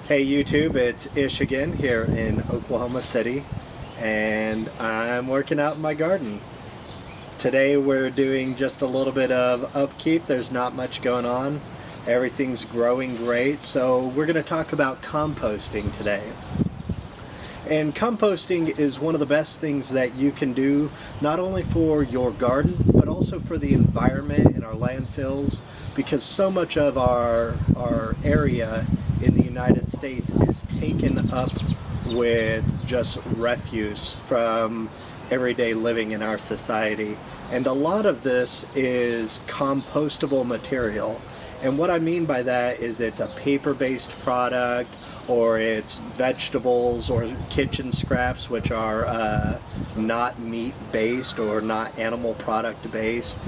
Hey YouTube, it's Ish again here in Oklahoma City, and I'm working out in my garden. Today we're doing just a little bit of upkeep. There's not much going on. Everything's growing great, so we're going to talk about composting today. And composting is one of the best things that you can do, not only for your garden, but also for the environment and our landfills, because so much of our area in the United States is taken up with just refuse from everyday living in our society. And a lot of this is compostable material. And what I mean by that is it's a paper-based product, or it's vegetables or kitchen scraps, which are not meat-based or not animal product-based.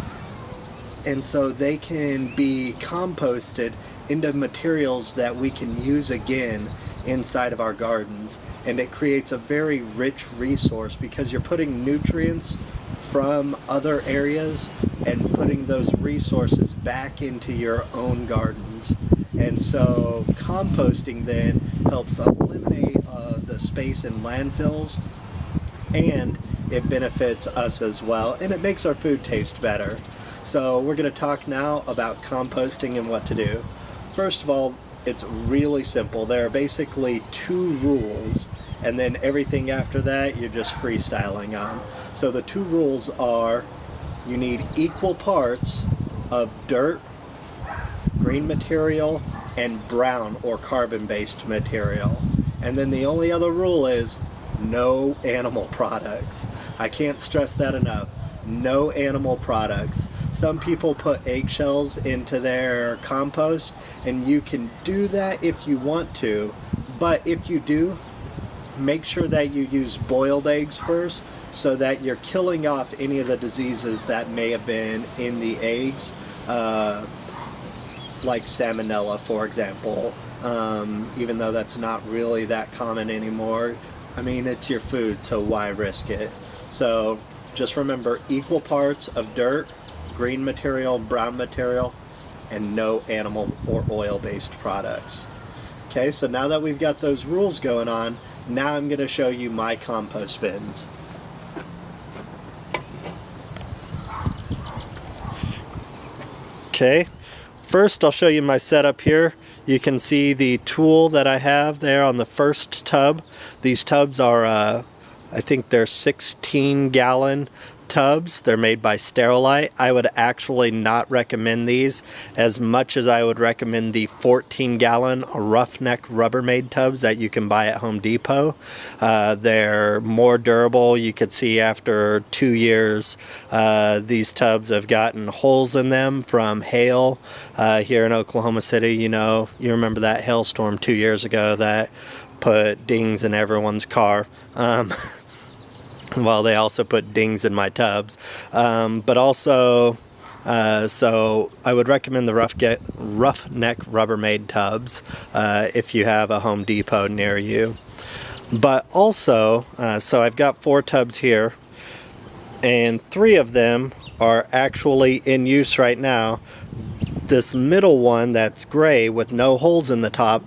And so they can be composted into materials that we can use again inside of our gardens. And it creates a very rich resource because you're putting nutrients from other areas and putting those resources back into your own gardens. And so composting then helps eliminate the space in landfills, and it benefits us as well, and it makes our food taste better. So we're going to talk now about composting and what to do. First of all, it's really simple. There are basically 2 rules, and then everything after that you're just freestyling on. So the 2 rules are: you need equal parts of dirt, green material, and brown or carbon-based material. And then the only other rule is no animal products. I can't stress that enough. No animal products. Some people put eggshells into their compost, and you can do that if you want to, but if you do, make sure that you use boiled eggs first, so that you're killing off any of the diseases that may have been in the eggs, like salmonella, for example. Even though that's not really that common anymore. I mean, it's your food, so why risk it? So just remember, equal parts of dirt, green material, brown material, and no animal or oil-based products. Okay, so now that we've got those rules going on, now I'm going to show you my compost bins. Okay, first I'll show you my setup here. You can see the tool that I have there on the first tub. These tubs are, I think they're 16-gallon tubs. They're made by Sterilite. I would actually not recommend these as much as I would recommend the 14-gallon roughneck Rubbermaid tubs that you can buy at Home Depot. They're more durable. You could see after 2 years these tubs have gotten holes in them from hail here in Oklahoma City. You know, you remember that hailstorm 2 years ago that put dings in everyone's car. Well, they also put dings in my tubs, but also, so I would recommend the roughneck Rubbermaid tubs if you have a Home Depot near you. But also, so I've got 4 tubs here, and 3 of them are actually in use right now. This middle one that's gray with no holes in the top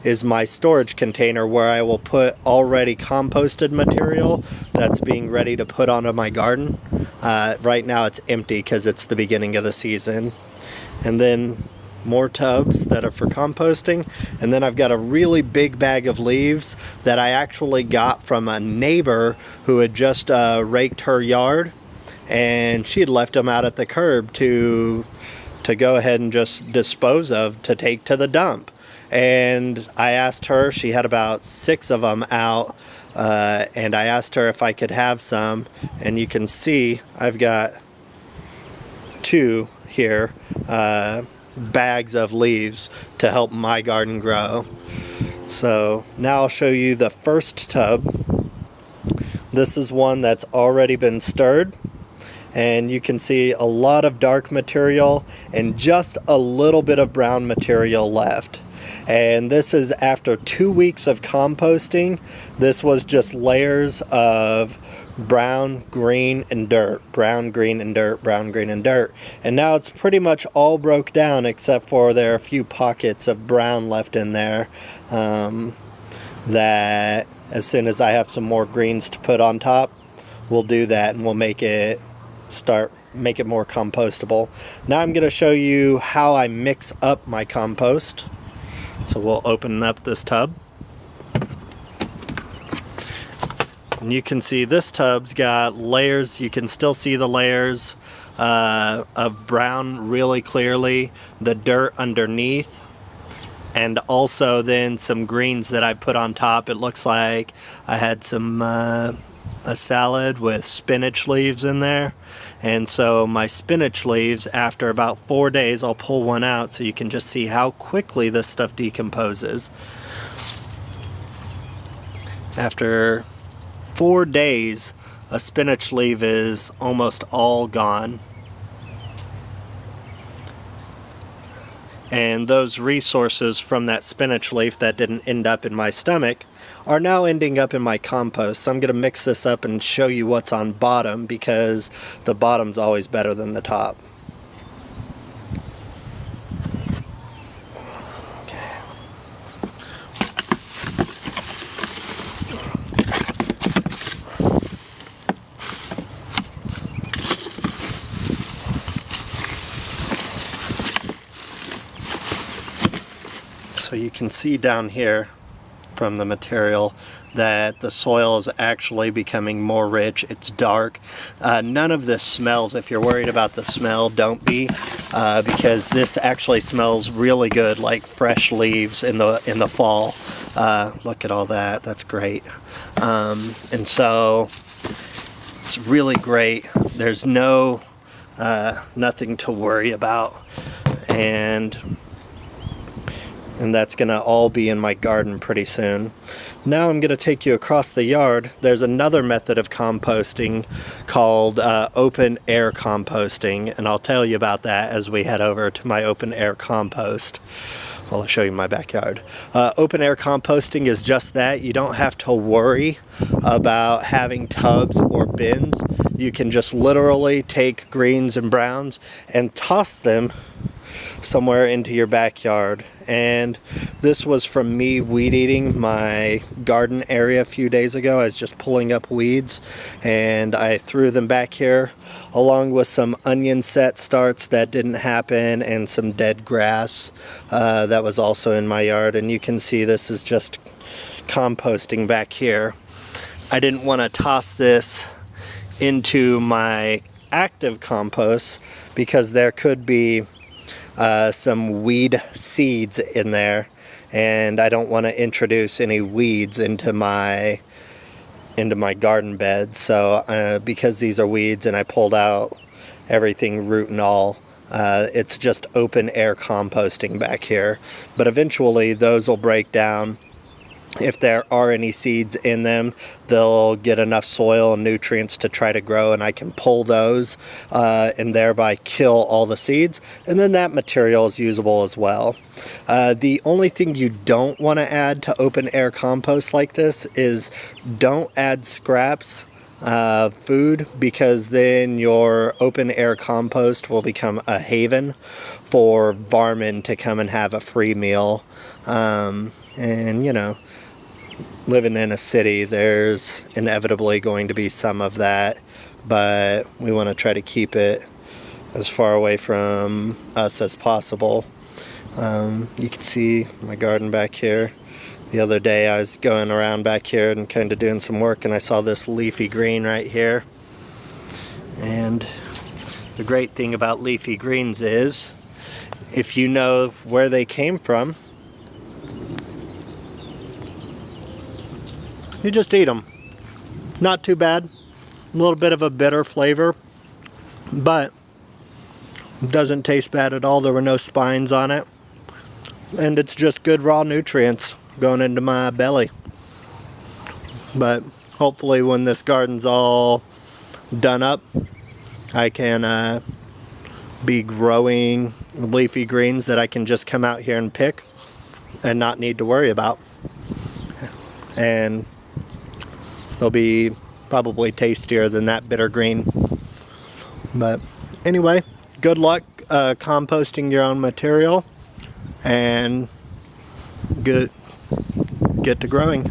is my storage container where I will put already composted material that's being ready to put onto my garden. Right now it's empty because it's the beginning of the season. And then more tubs that are for composting. And then I've got a really big bag of leaves that I actually got from a neighbor who had just raked her yard, and she had left them out at the curb to go ahead and just dispose of, to take to the dump. And I asked her, she had about 6 of them out, and I asked her if I could have some, and you can see I've got 2 here, bags of leaves to help my garden grow. So now I'll show you the first tub. This is one that's already been stirred, and you can see a lot of dark material and just a little bit of brown material left. And this is after 2 weeks of composting. This was just layers of brown, green, and dirt, brown, green, and dirt, brown, green, and dirt. And now it's pretty much all broke down, except for there are a few pockets of brown left in there, that as soon as I have some more greens to put on top, we'll do that, and we'll make it more compostable. Now I'm going to show you how I mix up my compost. So we'll open up this tub. And you can see this tub's got layers. You can still see the layers of brown really clearly, the dirt underneath, and also then some greens that I put on top. It looks like I had some a salad with spinach leaves in there. And so my spinach leaves, after about 4 days, I'll pull one out so you can just see how quickly this stuff decomposes. After 4 days, a spinach leaf is almost all gone. And those resources from that spinach leaf that didn't end up in my stomach are now ending up in my compost. So I'm going to mix this up and show you what's on bottom, because the bottom's always better than the top. So you can see down here from the material that the soil is actually becoming more rich. It's dark. None of this smells. If you're worried about the smell, don't be, because this actually smells really good, like fresh leaves in the fall. Look at all that. That's great. And so it's really great. There's nothing to worry about, and that's going to all be in my garden pretty soon. Now I'm going to take you across the yard. There's another method of composting called open air composting, and I'll tell you about that as we head over to my open air compost. Well, I'll show you my backyard. Open air composting is just that. You don't have to worry about having tubs or bins. You can just literally take greens and browns and toss them somewhere into your backyard. And this was from me weed eating my garden area a few days ago. I was just pulling up weeds and I threw them back here, along with some onion set starts that didn't happen and some dead grass that was also in my yard. And you can see this is just composting back here. I didn't want to toss this into my active compost because there could be some weed seeds in there, and I don't want to introduce any weeds into my garden bed. So because these are weeds and I pulled out everything root and all, it's just open air composting back here. But eventually those will break down. If there are any seeds in them, they'll get enough soil and nutrients to try to grow, and I can pull those and thereby kill all the seeds, and then that material is usable as well. The only thing you don't want to add to open air compost like this is don't add scraps food, because then your open air compost will become a haven for varmint to come and have a free meal. And you know, living in a city, there's inevitably going to be some of that, but we want to try to keep it as far away from us as possible. You can see my garden back here. The other day I was going around back here and kind of doing some work, and I saw this leafy green right here. And the great thing about leafy greens is, if you know where they came from, you just eat them. Not too bad. A little bit of a bitter flavor, but it doesn't taste bad at all. There were no spines on it, and it's just good raw nutrients going into my belly. But hopefully when this garden's all done up, I can be growing leafy greens that I can just come out here and pick and not need to worry about. And they'll be Probably tastier than that bitter green. But anyway, good luck composting your own material, and get to growing.